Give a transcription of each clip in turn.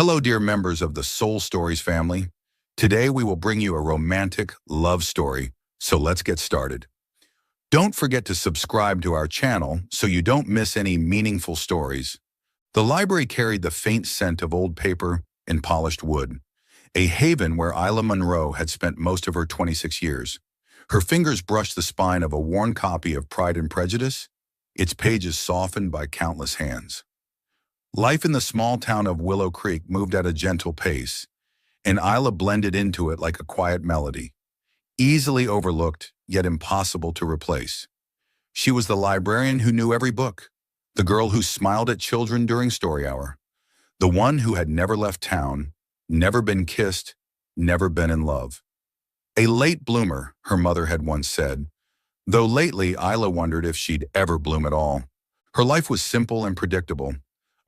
Hello, dear members of the Soul Stories family. Today we will bring you a romantic love story, so let's get started. Don't forget to subscribe to our channel so you don't miss any meaningful stories. The library carried the faint scent of old paper and polished wood, a haven where Isla Munro had spent most of her 26 years. Her fingers brushed the spine of a worn copy of Pride and Prejudice, its pages softened by countless hands. Life in the small town of Willow Creek moved at a gentle pace, and Isla blended into it like a quiet melody, easily overlooked yet impossible to replace. She was the librarian who knew every book, the girl who smiled at children during story hour, the one who had never left town, never been kissed, never been in love. A late bloomer, her mother had once said, though lately Isla wondered if she'd ever bloom at all. Her life was simple and predictable,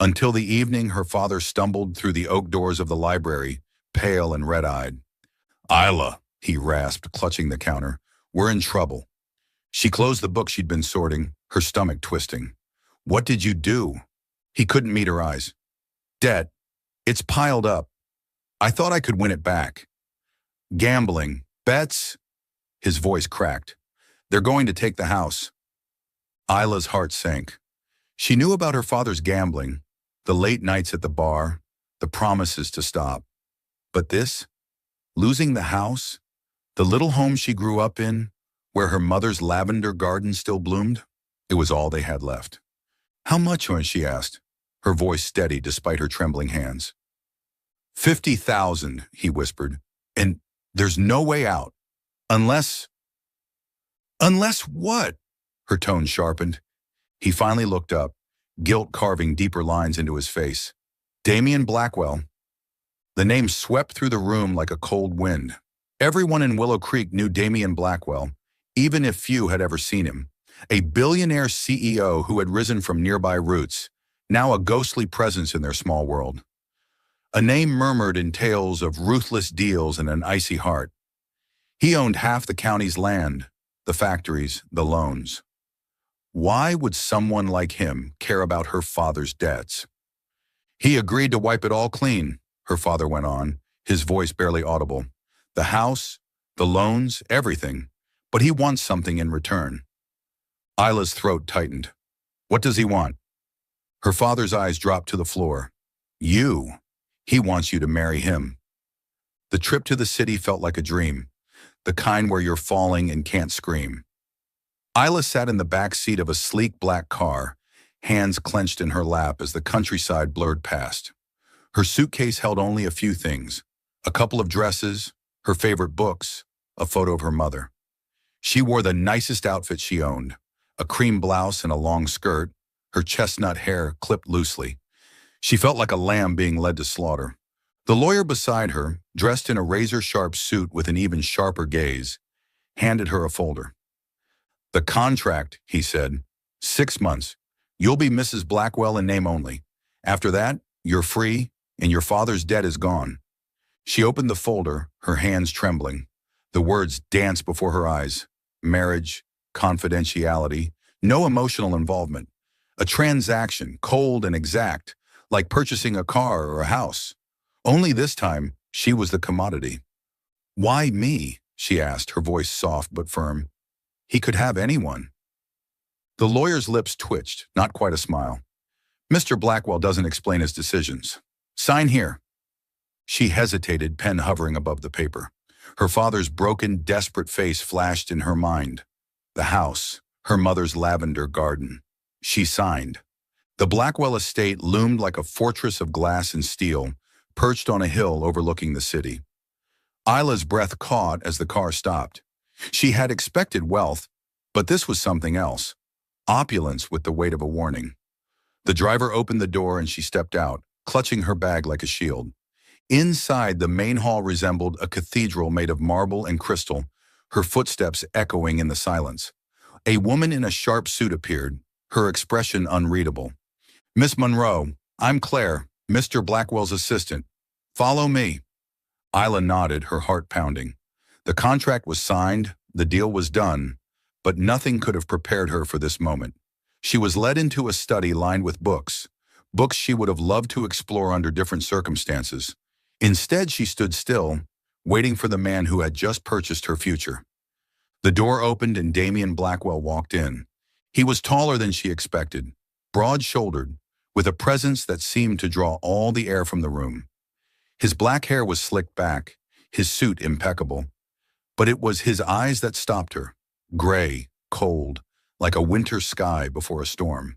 until the evening her father stumbled through the oak doors of the library, pale and red-eyed. "Isla," he rasped, clutching the counter, "we're in trouble." She closed the book she'd been sorting, her stomach twisting. "What did you do?" He couldn't meet her eyes. "Debt. It's piled up. I thought I could win it back." "Gambling. Bets?" His voice cracked. "They're going to take the house." Isla's heart sank. She knew about her father's gambling, the late nights at the bar, the promises to stop. But this? Losing the house? The little home she grew up in, where her mother's lavender garden still bloomed? It was all they had left. "How much?" she asked, her voice steady despite her trembling hands. 50,000, he whispered, "and there's no way out. Unless..." "Unless what?" Her tone sharpened. He finally looked up, guilt carving deeper lines into his face. Damien Blackwell. The name swept through the room like a cold wind. Everyone in Willow Creek knew Damien Blackwell, even if few had ever seen him. A billionaire CEO who had risen from nearby roots, now a ghostly presence in their small world. A name murmured in tales of ruthless deals and an icy heart. He owned half the county's land, the factories, the loans. Why would someone like him care about her father's debts? "He agreed to wipe it all clean," her father went on, his voice barely audible. "The house, the loans, everything. But he wants something in return." Isla's throat tightened. "What does he want?" Her father's eyes dropped to the floor. "You. He wants you to marry him." The trip to the city felt like a dream, the kind where you're falling and can't scream. Isla sat in the back seat of a sleek black car, hands clenched in her lap as the countryside blurred past. Her suitcase held only a few things: a couple of dresses, her favorite books, a photo of her mother. She wore the nicest outfit she owned, a cream blouse and a long skirt, her chestnut hair clipped loosely. She felt like a lamb being led to slaughter. The lawyer beside her, dressed in a razor-sharp suit with an even sharper gaze, handed her a folder. "The contract," he said. 6 months. You'll be Mrs. Blackwell in name only. After that, you're free, and your father's debt is gone." She opened the folder, her hands trembling. The words danced before her eyes. Marriage, confidentiality, no emotional involvement. A transaction, cold and exact, like purchasing a car or a house. Only this time, she was the commodity. "Why me?" she asked, her voice soft but firm. "He could have anyone." The lawyer's lips twitched, not quite a smile. "Mr. Blackwell doesn't explain his decisions. Sign here." She hesitated, pen hovering above the paper. Her father's broken, desperate face flashed in her mind. The house, her mother's lavender garden. She signed. The Blackwell estate loomed like a fortress of glass and steel, perched on a hill overlooking the city. Isla's breath caught as the car stopped. She had expected wealth, but this was something else. Opulence with the weight of a warning. The driver opened the door and she stepped out, clutching her bag like a shield. Inside, the main hall resembled a cathedral made of marble and crystal, her footsteps echoing in the silence. A woman in a sharp suit appeared, her expression unreadable. "Miss Munro, I'm Claire, Mr. Blackwell's assistant. Follow me." Isla nodded, her heart pounding. The contract was signed, the deal was done, but nothing could have prepared her for this moment. She was led into a study lined with books, books she would have loved to explore under different circumstances. Instead, she stood still, waiting for the man who had just purchased her future. The door opened and Damien Blackwell walked in. He was taller than she expected, broad-shouldered, with a presence that seemed to draw all the air from the room. His black hair was slicked back, his suit impeccable. But it was his eyes that stopped her, gray, cold, like a winter sky before a storm.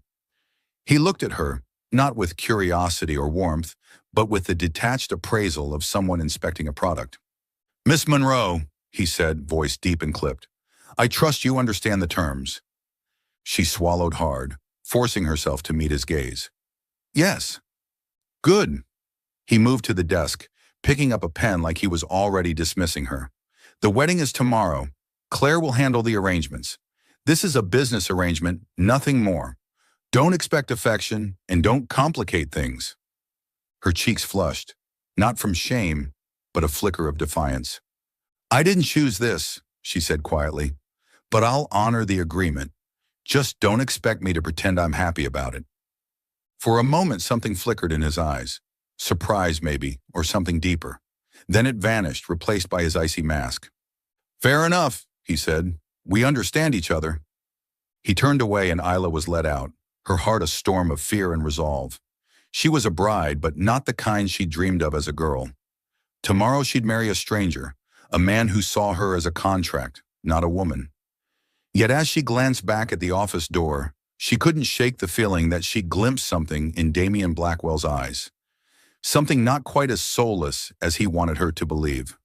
He looked at her, not with curiosity or warmth, but with the detached appraisal of someone inspecting a product. "Miss Monroe," he said, voice deep and clipped, "I trust you understand the terms." She swallowed hard, forcing herself to meet his gaze. "Yes." "Good." He moved to the desk, picking up a pen like he was already dismissing her. "The wedding is tomorrow. Claire will handle the arrangements. This is a business arrangement, nothing more. Don't expect affection and don't complicate things." Her cheeks flushed, not from shame, but a flicker of defiance. "I didn't choose this," she said quietly, "but I'll honor the agreement. Just don't expect me to pretend I'm happy about it." For a moment, something flickered in his eyes. Surprise, maybe, or something deeper. Then it vanished, replaced by his icy mask. "Fair enough," he said. "We understand each other." He turned away and Isla was let out, her heart a storm of fear and resolve. She was a bride, but not the kind she dreamed of as a girl. Tomorrow she'd marry a stranger, a man who saw her as a contract, not a woman. Yet as she glanced back at the office door, she couldn't shake the feeling that she glimpsed something in Damien Blackwell's eyes. Something not quite as soulless as he wanted her to believe.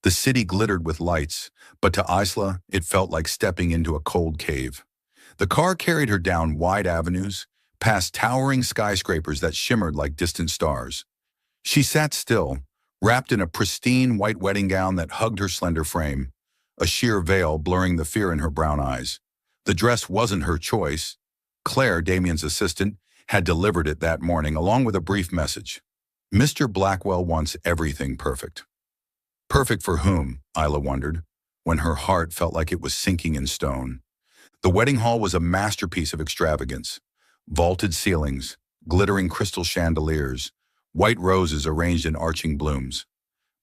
The city glittered with lights, but to Isla it felt like stepping into a cold cave. The car carried her down wide avenues, past towering skyscrapers that shimmered like distant stars. She sat still, wrapped in a pristine white wedding gown that hugged her slender frame, a sheer veil blurring the fear in her brown eyes. The dress wasn't her choice. Claire, Damien's assistant, had delivered it that morning along with a brief message. "Mr. Blackwell wants everything perfect." Perfect for whom, Isla wondered, when her heart felt like it was sinking in stone. The wedding hall was a masterpiece of extravagance. Vaulted ceilings, glittering crystal chandeliers, white roses arranged in arching blooms.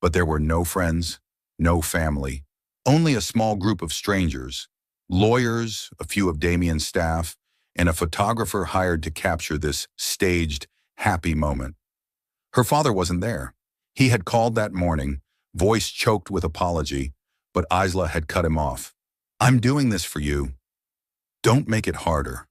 But there were no friends, no family, only a small group of strangers, lawyers, a few of Damien's staff, and a photographer hired to capture this staged, happy moment. Her father wasn't there. He had called that morning, voice choked with apology, but Isla had cut him off. "I'm doing this for you. Don't make it harder."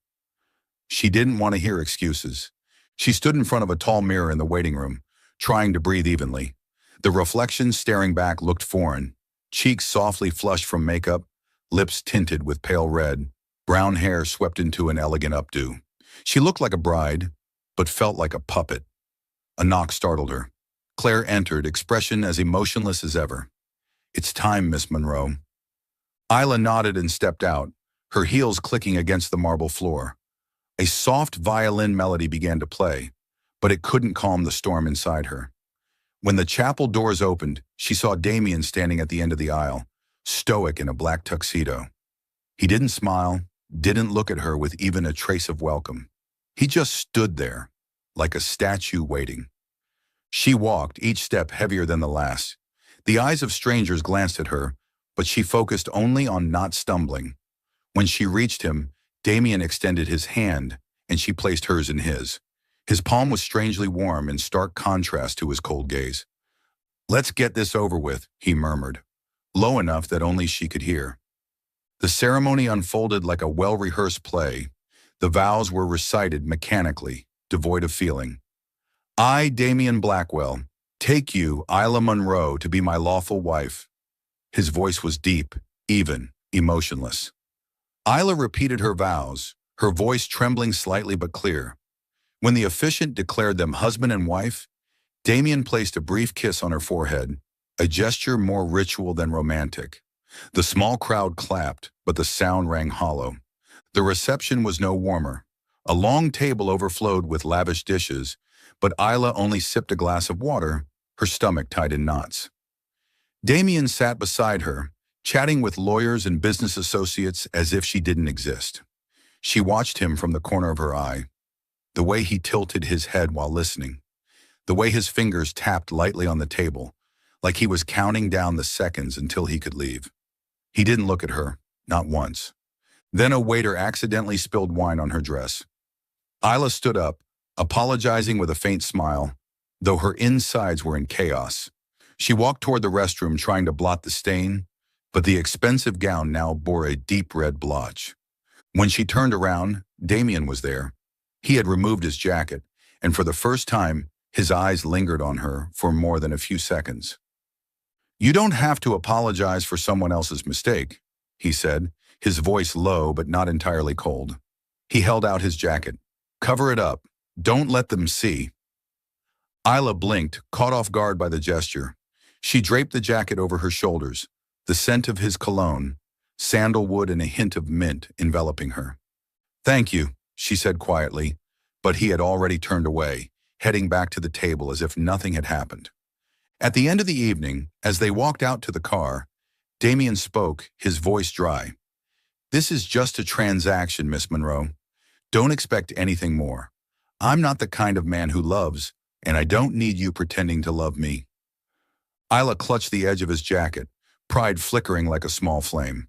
She didn't want to hear excuses. She stood in front of a tall mirror in the waiting room, trying to breathe evenly. The reflection staring back looked foreign, cheeks softly flushed from makeup, lips tinted with pale red, brown hair swept into an elegant updo. She looked like a bride, but felt like a puppet. A knock startled her. Claire entered, expression as emotionless as ever. "It's time, Miss Monroe." Isla nodded and stepped out, her heels clicking against the marble floor. A soft violin melody began to play, but it couldn't calm the storm inside her. When the chapel doors opened, she saw Damien standing at the end of the aisle, stoic in a black tuxedo. He didn't smile, didn't look at her with even a trace of welcome. He just stood there, like a statue waiting. She walked, each step heavier than the last. The eyes of strangers glanced at her, but she focused only on not stumbling. When she reached him, Damien extended his hand, and she placed hers in his. His palm was strangely warm in stark contrast to his cold gaze. "Let's get this over with," he murmured, low enough that only she could hear. The ceremony unfolded like a well-rehearsed play. The vows were recited mechanically, devoid of feeling. "I, Damien Blackwell, take you, Isla Monroe, to be my lawful wife." His voice was deep, even, emotionless. Isla repeated her vows, her voice trembling slightly but clear. When the officiant declared them husband and wife, Damien placed a brief kiss on her forehead, a gesture more ritual than romantic. The small crowd clapped, but the sound rang hollow. The reception was no warmer. A long table overflowed with lavish dishes, but Isla only sipped a glass of water, her stomach tied in knots. Damien sat beside her, chatting with lawyers and business associates as if she didn't exist. She watched him from the corner of her eye. The way he tilted his head while listening. The way his fingers tapped lightly on the table, like he was counting down the seconds until he could leave. He didn't look at her, not once. Then a waiter accidentally spilled wine on her dress. Isla stood up, apologizing with a faint smile, though her insides were in chaos. She walked toward the restroom trying to blot the stain, but the expensive gown now bore a deep red blotch. When she turned around, Damien was there. He had removed his jacket, and for the first time, his eyes lingered on her for more than a few seconds. "You don't have to apologize for someone else's mistake," he said, his voice low but not entirely cold. He held out his jacket. "Cover it up. Don't let them see." Isla blinked, caught off guard by the gesture. She draped the jacket over her shoulders, the scent of his cologne, sandalwood and a hint of mint enveloping her. "Thank you," she said quietly, but he had already turned away, heading back to the table as if nothing had happened. At the end of the evening, as they walked out to the car, Damien spoke, his voice dry. "This is just a transaction, Miss Monroe. Don't expect anything more. I'm not the kind of man who loves, and I don't need you pretending to love me." Isla clutched the edge of his jacket, pride flickering like a small flame.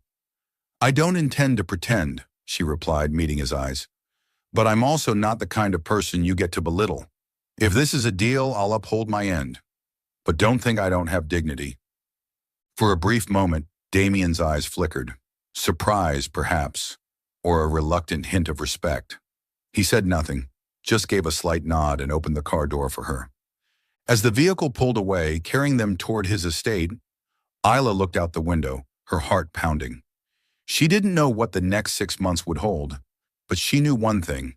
"I don't intend to pretend," she replied, meeting his eyes. "But I'm also not the kind of person you get to belittle. If this is a deal, I'll uphold my end. But don't think I don't have dignity." For a brief moment, Damien's eyes flickered. Surprise, perhaps, or a reluctant hint of respect. He said nothing, just gave a slight nod and opened the car door for her. As the vehicle pulled away, carrying them toward his estate, Isla looked out the window, her heart pounding. She didn't know what the next 6 months would hold, but she knew one thing.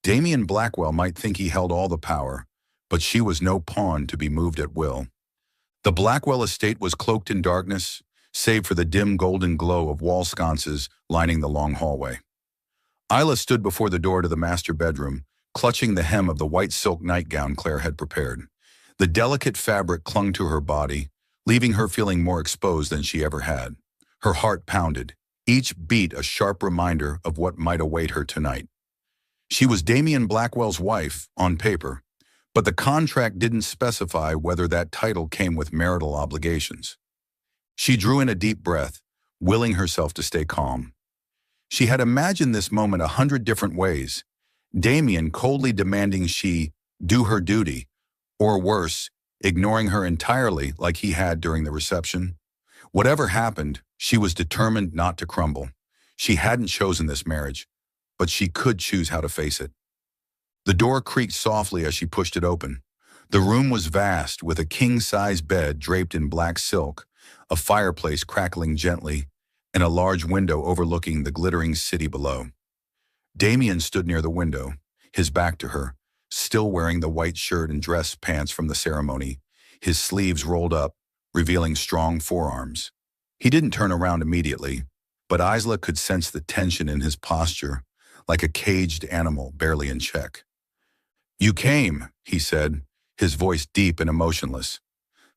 Damien Blackwell might think he held all the power, but she was no pawn to be moved at will. The Blackwell estate was cloaked in darkness, save for the dim golden glow of wall sconces lining the long hallway. Isla stood before the door to the master bedroom, clutching the hem of the white silk nightgown Claire had prepared. The delicate fabric clung to her body, leaving her feeling more exposed than she ever had. Her heart pounded, each beat a sharp reminder of what might await her tonight. She was Damien Blackwell's wife, on paper, but the contract didn't specify whether that title came with marital obligations. She drew in a deep breath, willing herself to stay calm. She had imagined this moment 100 different ways, Damien coldly demanding she do her duty, or worse, ignoring her entirely like he had during the reception. Whatever happened, she was determined not to crumble. She hadn't chosen this marriage, but she could choose how to face it. The door creaked softly as she pushed it open. The room was vast, with a king-size bed draped in black silk, a fireplace crackling gently, and a large window overlooking the glittering city below. Damien stood near the window, his back to her, still wearing the white shirt and dress pants from the ceremony, his sleeves rolled up, revealing strong forearms. He didn't turn around immediately, but Isla could sense the tension in his posture, like a caged animal barely in check. "You came," he said, his voice deep and emotionless.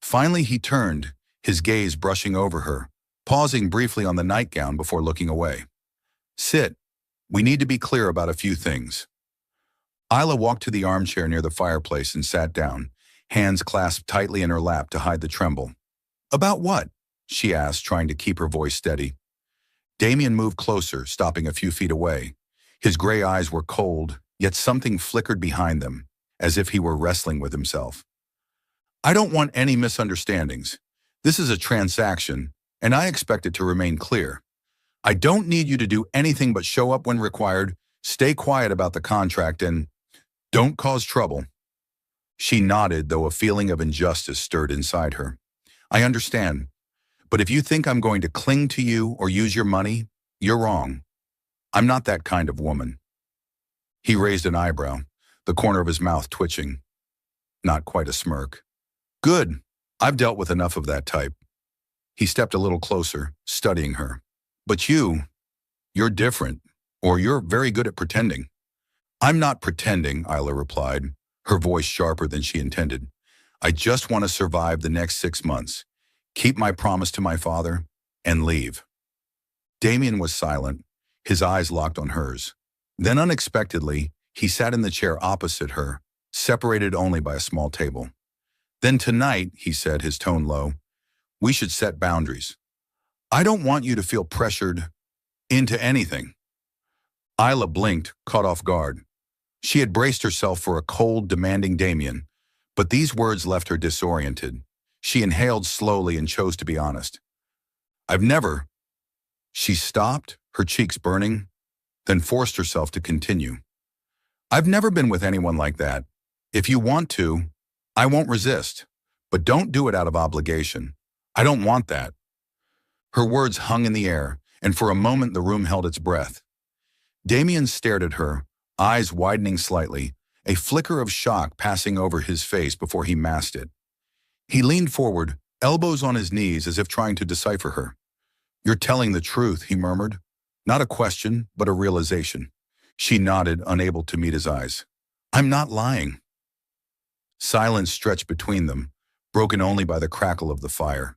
Finally he turned, his gaze brushing over her, pausing briefly on the nightgown before looking away. "Sit. We need to be clear about a few things." Isla walked to the armchair near the fireplace and sat down, hands clasped tightly in her lap to hide the tremble. "About what?" she asked, trying to keep her voice steady. Damien moved closer, stopping a few feet away. His gray eyes were cold, yet something flickered behind them, as if he were wrestling with himself. "I don't want any misunderstandings. This is a transaction, and I expect it to remain clear. I don't need you to do anything but show up when required, stay quiet about the contract, and don't cause trouble." She nodded, though a feeling of injustice stirred inside her. "I understand, but if you think I'm going to cling to you or use your money, you're wrong. I'm not that kind of woman." He raised an eyebrow, the corner of his mouth twitching. Not quite a smirk. "Good. I've dealt with enough of that type." He stepped a little closer, studying her. "But you're different, or you're very good at pretending." "I'm not pretending," Isla replied, her voice sharper than she intended. "I just want to survive the next 6 months, keep my promise to my father, and leave." Damien was silent, his eyes locked on hers. Then unexpectedly, He sat in the chair opposite her, separated only by a small table. Then tonight, he said, his tone low, we should set boundaries. I don't want you to feel pressured into anything. Isla blinked, caught off guard. She had braced herself for a cold, demanding Damien, but these words left her disoriented. She inhaled slowly and chose to be honest. I've never. She stopped, her cheeks burning, then forced herself to continue. I've never been with anyone like that. If you want to, I won't resist. But don't do it out of obligation. I don't want that. Her words hung in the air, and for a moment the room held its breath. Damien stared at her, eyes widening slightly, a flicker of shock passing over his face before he masked it. He leaned forward, elbows on his knees as if trying to decipher her. You're telling the truth, he murmured. Not a question, but a realization. She nodded, unable to meet his eyes. I'm not lying. Silence stretched between them, broken only by the crackle of the fire.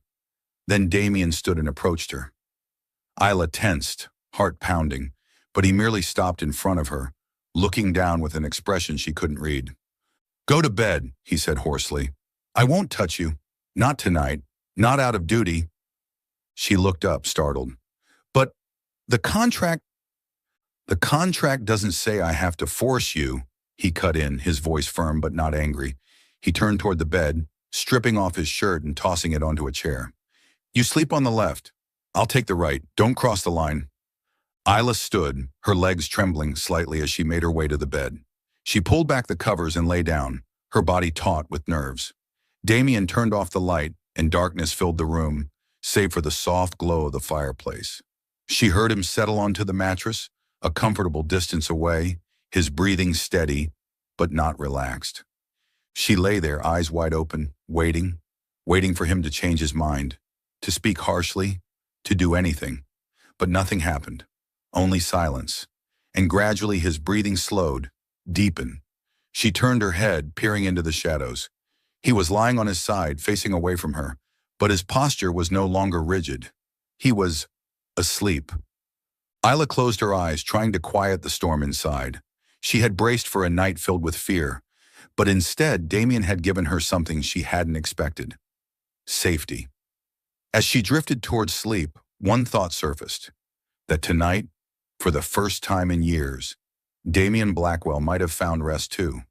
Then Damien stood and approached her. Isla tensed, heart pounding, but he merely stopped in front of her, looking down with an expression she couldn't read. Go to bed, he said hoarsely. I won't touch you. Not tonight. Not out of duty. She looked up, startled. But the contract doesn't say I have to force you, he cut in, his voice firm but not angry. He turned toward the bed, stripping off his shirt and tossing it onto a chair. You sleep on the left. I'll take the right. Don't cross the line. Isla stood, her legs trembling slightly as she made her way to the bed. She pulled back the covers and lay down, her body taut with nerves. Damien turned off the light, and darkness filled the room, save for the soft glow of the fireplace. She heard him settle onto the mattress, a comfortable distance away, his breathing steady, but not relaxed. She lay there, eyes wide open, waiting for him to change his mind, to speak harshly, to do anything. But nothing happened, only silence, and gradually his breathing slowed, deepened. She turned her head, peering into the shadows. He was lying on his side, facing away from her, but his posture was no longer rigid. He was asleep. Isla closed her eyes, trying to quiet the storm inside. She had braced for a night filled with fear, but instead Damien had given her something she hadn't expected. Safety. As she drifted towards sleep, one thought surfaced, that tonight, for the first time in years, Damien Blackwell might have found rest too.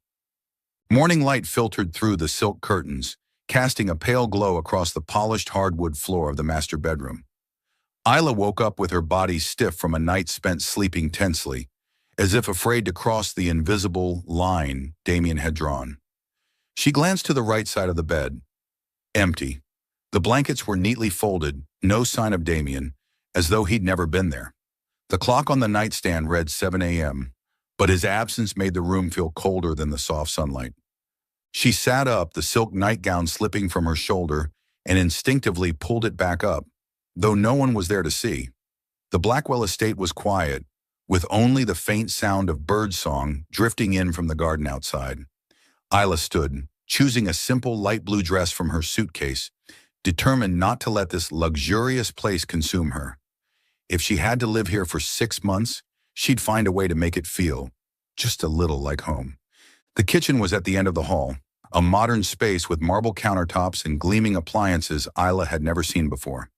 Morning light filtered through the silk curtains, casting a pale glow across the polished hardwood floor of the master bedroom. Isla woke up with her body stiff from a night spent sleeping tensely, as if afraid to cross the invisible line Damien had drawn. She glanced to the right side of the bed. Empty. The blankets were neatly folded, no sign of Damien, as though he'd never been there. The clock on the nightstand read 7 a.m., but his absence made the room feel colder than the soft sunlight. She sat up, the silk nightgown slipping from her shoulder, and instinctively pulled it back up, though no one was there to see. The Blackwell estate was quiet, with only the faint sound of birdsong drifting in from the garden outside. Isla stood, choosing a simple light blue dress from her suitcase, determined not to let this luxurious place consume her. If she had to live here for 6 months, she'd find a way to make it feel just a little like home. The kitchen was at the end of the hall, a modern space with marble countertops and gleaming appliances Isla had never seen before.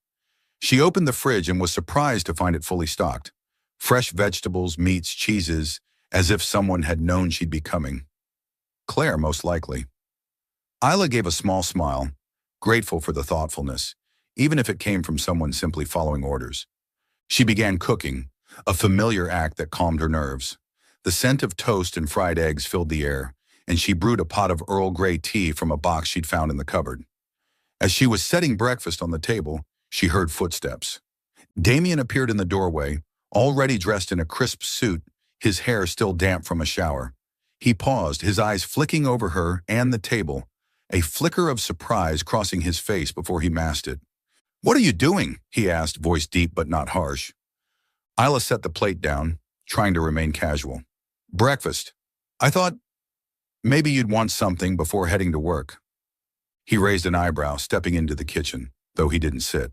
She opened the fridge and was surprised to find it fully stocked. Fresh vegetables, meats, cheeses, as if someone had known she'd be coming. Claire, most likely. Isla gave a small smile, grateful for the thoughtfulness, even if it came from someone simply following orders. She began cooking, a familiar act that calmed her nerves. The scent of toast and fried eggs filled the air, and she brewed a pot of Earl Grey tea from a box she'd found in the cupboard. As she was setting breakfast on the table, she heard footsteps. Damien appeared in the doorway, already dressed in a crisp suit, his hair still damp from a shower. He paused, his eyes flicking over her and the table, a flicker of surprise crossing his face before he masked it. "What are you doing?" he asked, voice deep but not harsh. Isla set the plate down, trying to remain casual. "Breakfast. I thought maybe you'd want something before heading to work." He raised an eyebrow, stepping into the kitchen, though he didn't sit.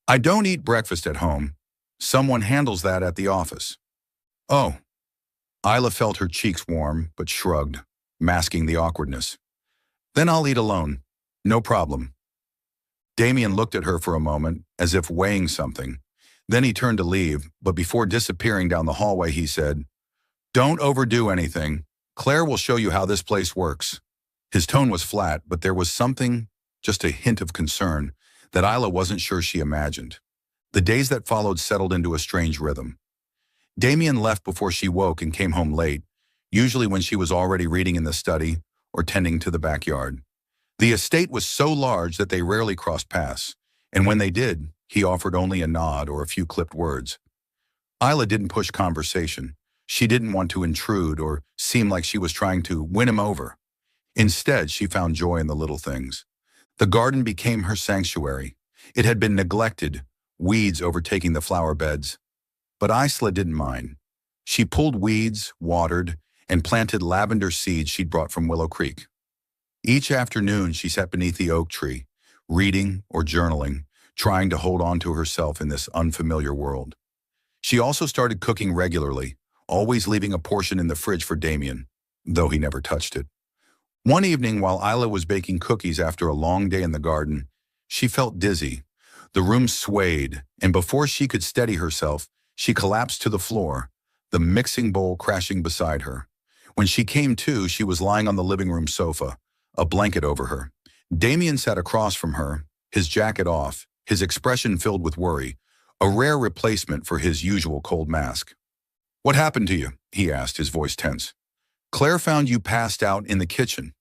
"I don't eat breakfast at home. Someone handles that at the office." "Oh." Isla felt her cheeks warm, but shrugged, masking the awkwardness. Then I'll eat alone. No problem. Damien looked at her for a moment, as if weighing something. Then he turned to leave, but before disappearing down the hallway, he said, "Don't overdo anything. Claire will show you how this place works." His tone was flat, but there was something, just a hint of concern, that Isla wasn't sure she imagined. The days that followed settled into a strange rhythm. Damien left before she woke and came home late, usually when she was already reading in the study or tending to the backyard. The estate was so large that they rarely crossed paths, and when they did, he offered only a nod or a few clipped words. Isla didn't push conversation. She didn't want to intrude or seem like she was trying to win him over. Instead, she found joy in the little things. The garden became her sanctuary. It had been neglected, weeds overtaking the flower beds. But Isla didn't mind. She pulled weeds, watered, and planted lavender seeds she'd brought from Willow Creek. Each afternoon, she sat beneath the oak tree, reading or journaling, trying to hold on to herself in this unfamiliar world. She also started cooking regularly, always leaving a portion in the fridge for Damien, though he never touched it. One evening, while Isla was baking cookies after a long day in the garden, she felt dizzy. The room swayed, and before she could steady herself, she collapsed to the floor, the mixing bowl crashing beside her. When she came to, she was lying on the living room sofa, a blanket over her. Damien sat across from her, his jacket off, his expression filled with worry, a rare replacement for his usual cold mask. "What happened to you?" he asked, his voice tense. "Claire found you passed out in the kitchen."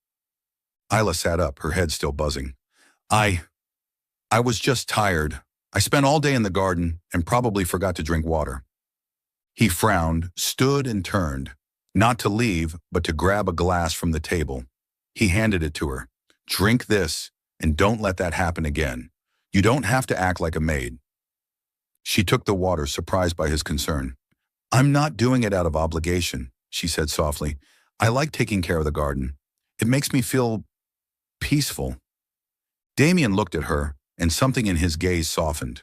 Isla sat up, her head still buzzing. I was just tired. I spent all day in the garden and probably forgot to drink water." He frowned, stood and turned, not to leave, but to grab a glass from the table. He handed it to her. "Drink this, and don't let that happen again. You don't have to act like a maid." She took the water, surprised by his concern. "I'm not doing it out of obligation," she said softly. "I like taking care of the garden. It makes me feel peaceful." Damien looked at her, and something in his gaze softened.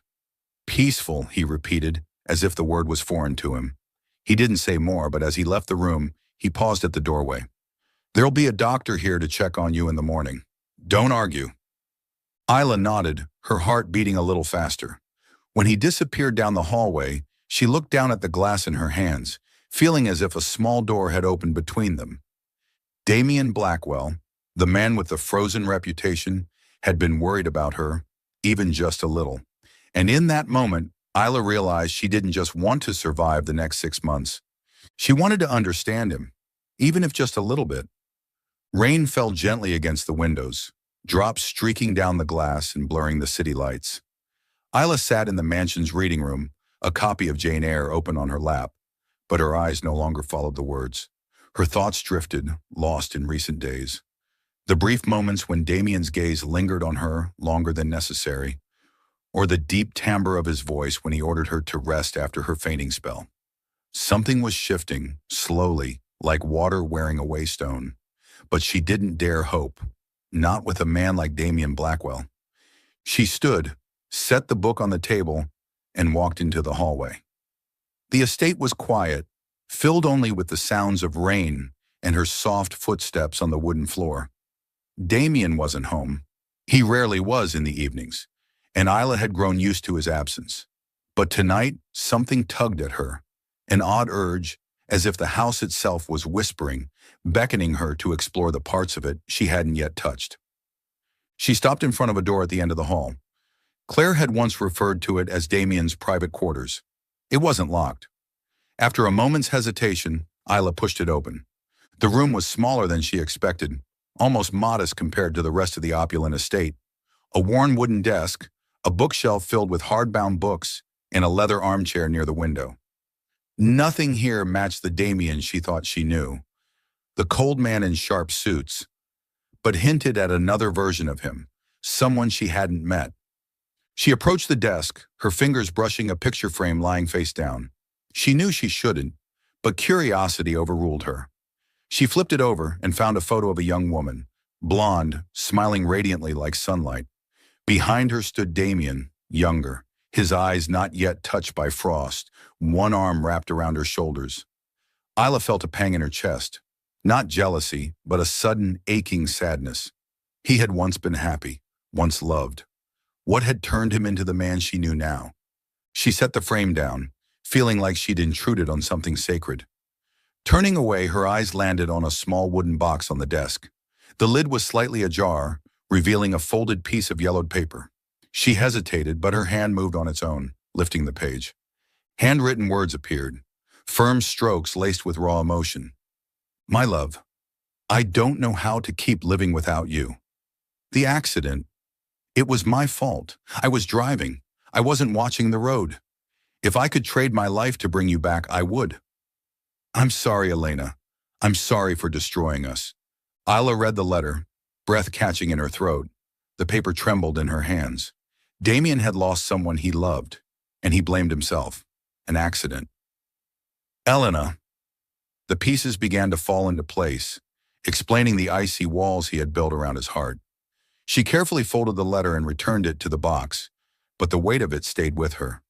"Peaceful," he repeated, as if the word was foreign to him. He didn't say more, but as he left the room, he paused at the doorway. "There'll be a doctor here to check on you in the morning. Don't argue." Isla nodded, her heart beating a little faster. When he disappeared down the hallway, she looked down at the glass in her hands, feeling as if a small door had opened between them. Damien Blackwell, the man with the frozen reputation, had been worried about her, even just a little. And in that moment, Isla realized she didn't just want to survive the next 6 months. She wanted to understand him, even if just a little bit. Rain fell gently against the windows, drops streaking down the glass and blurring the city lights. Isla sat in the mansion's reading room, a copy of Jane Eyre open on her lap, but her eyes no longer followed the words. Her thoughts drifted, lost in recent days. The brief moments when Damien's gaze lingered on her longer than necessary, or the deep timbre of his voice when he ordered her to rest after her fainting spell. Something was shifting, slowly, like water wearing away stone. But she didn't dare hope, not with a man like Damien Blackwell. She stood, set the book on the table, and walked into the hallway. The estate was quiet, filled only with the sounds of rain and her soft footsteps on the wooden floor. Damien wasn't home. He rarely was in the evenings, and Isla had grown used to his absence. But tonight, something tugged at her, an odd urge, as if the house itself was whispering, beckoning her to explore the parts of it she hadn't yet touched. She stopped in front of a door at the end of the hall. Claire had once referred to it as Damien's private quarters. It wasn't locked. After a moment's hesitation, Isla pushed it open. The room was smaller than she expected, almost modest compared to the rest of the opulent estate. A worn wooden desk, a bookshelf filled with hardbound books, and a leather armchair near the window. Nothing here matched the Damien she thought she knew, the cold man in sharp suits, but hinted at another version of him, someone she hadn't met. She approached the desk, her fingers brushing a picture frame lying face down. She knew she shouldn't, but curiosity overruled her. She flipped it over and found a photo of a young woman, blonde, smiling radiantly like sunlight. Behind her stood Damien, younger, his eyes not yet touched by frost, one arm wrapped around her shoulders. Isla felt a pang in her chest. Not jealousy, but a sudden, aching sadness. He had once been happy, once loved. What had turned him into the man she knew now? She set the frame down, feeling like she'd intruded on something sacred. Turning away, her eyes landed on a small wooden box on the desk. The lid was slightly ajar, revealing a folded piece of yellowed paper. She hesitated, but her hand moved on its own, lifting the page. Handwritten words appeared, firm strokes laced with raw emotion. My love, I don't know how to keep living without you. The accident. It was my fault. I was driving. I wasn't watching the road. If I could trade my life to bring you back, I would. I'm sorry, Elena. I'm sorry for destroying us. Isla read the letter, breath catching in her throat. The paper trembled in her hands. Damien had lost someone he loved, and he blamed himself. An accident. Elena. The pieces began to fall into place, explaining the icy walls he had built around his heart. She carefully folded the letter and returned it to the box, but the weight of it stayed with her.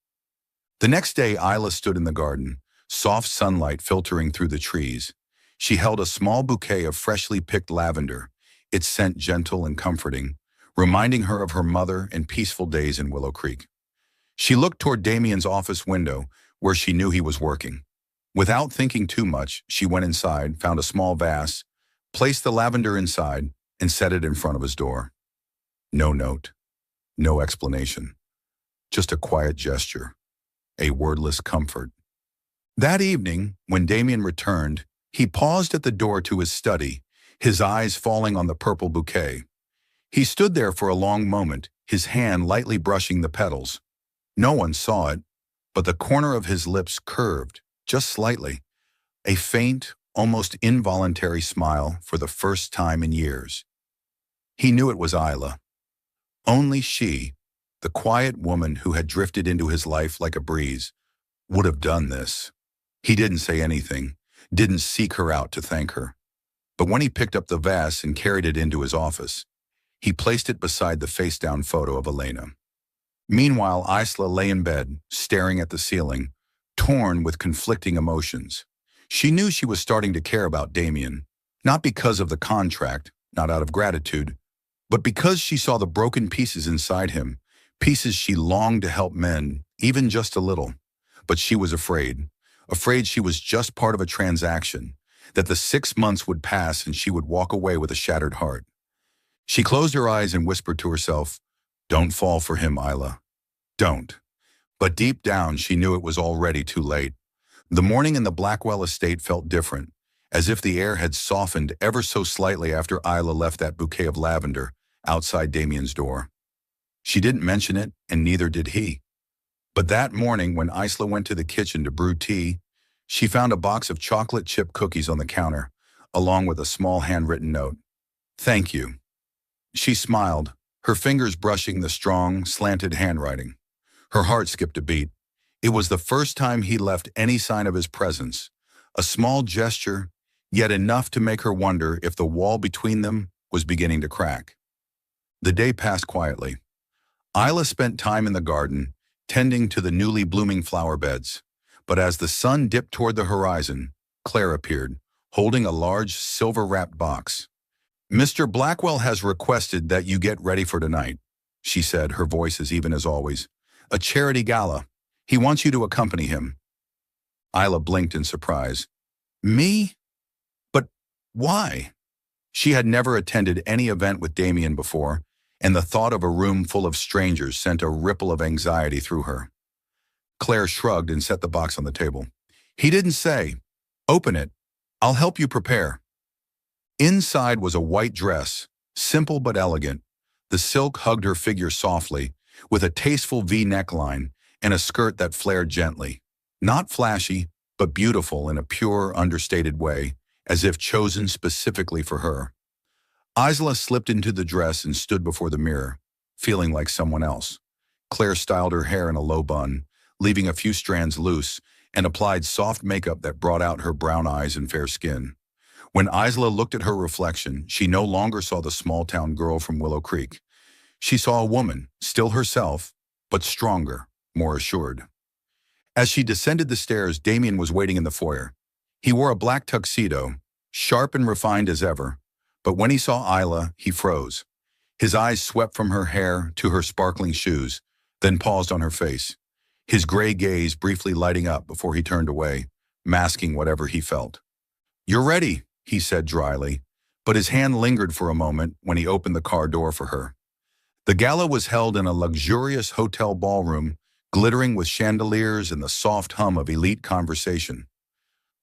The next day, Isla stood in the garden, soft sunlight filtering through the trees. She held a small bouquet of freshly picked lavender, its scent gentle and comforting, reminding her of her mother and peaceful days in Willow Creek. She looked toward Damien's office window, where she knew he was working. Without thinking too much, she went inside, found a small vase, placed the lavender inside, and set it in front of his door. No note, no explanation, just a quiet gesture, a wordless comfort. That evening, when Damien returned, he paused at the door to his study, his eyes falling on the purple bouquet. He stood there for a long moment, his hand lightly brushing the petals. No one saw it, but the corner of his lips curved, just slightly, a faint, almost involuntary smile for the first time in years. He knew it was Isla. Only she, the quiet woman who had drifted into his life like a breeze, would have done this. He didn't say anything, didn't seek her out to thank her. But when he picked up the vase and carried it into his office, he placed it beside the face-down photo of Elena. Meanwhile, Isla lay in bed, staring at the ceiling, torn with conflicting emotions. She knew she was starting to care about Damien, not because of the contract, not out of gratitude, but because she saw the broken pieces inside him, pieces she longed to help mend, even just a little. But she was afraid she was just part of a transaction, that the 6 months would pass and she would walk away with a shattered heart. She closed her eyes and whispered to herself, "Don't fall for him, Isla. Don't." But deep down, she knew it was already too late. The morning in the Blackwell estate felt different, as if the air had softened ever so slightly after Isla left that bouquet of lavender outside Damien's door. She didn't mention it, and neither did he. But that morning, when Isla went to the kitchen to brew tea, she found a box of chocolate chip cookies on the counter, along with a small handwritten note. "Thank you." She smiled, her fingers brushing the strong, slanted handwriting. Her heart skipped a beat. It was the first time he left any sign of his presence, a small gesture, yet enough to make her wonder if the wall between them was beginning to crack. The day passed quietly. Isla spent time in the garden, tending to the newly blooming flower beds. But as the sun dipped toward the horizon, Claire appeared, holding a large silver-wrapped box. "Mr. Blackwell has requested that you get ready for tonight," she said, her voice as even as always. "A charity gala. He wants you to accompany him." Isla blinked in surprise. "Me? But why?" She had never attended any event with Damien before, and the thought of a room full of strangers sent a ripple of anxiety through her. Claire shrugged and set the box on the table. "He didn't say. Open it. I'll help you prepare." Inside was a white dress, simple but elegant. The silk hugged her figure softly, with a tasteful V neckline and a skirt that flared gently. Not flashy, but beautiful in a pure, understated way, as if chosen specifically for her. Isla slipped into the dress and stood before the mirror, feeling like someone else. Claire styled her hair in a low bun, leaving a few strands loose, and applied soft makeup that brought out her brown eyes and fair skin. When Isla looked at her reflection, she no longer saw the small-town girl from Willow Creek. She saw a woman, still herself, but stronger, more assured. As she descended the stairs, Damien was waiting in the foyer. He wore a black tuxedo, sharp and refined as ever, but when he saw Isla, he froze. His eyes swept from her hair to her sparkling shoes, then paused on her face, his gray gaze briefly lighting up before he turned away, masking whatever he felt. "You're ready," he said dryly, but his hand lingered for a moment when he opened the car door for her. The gala was held in a luxurious hotel ballroom, glittering with chandeliers and the soft hum of elite conversation.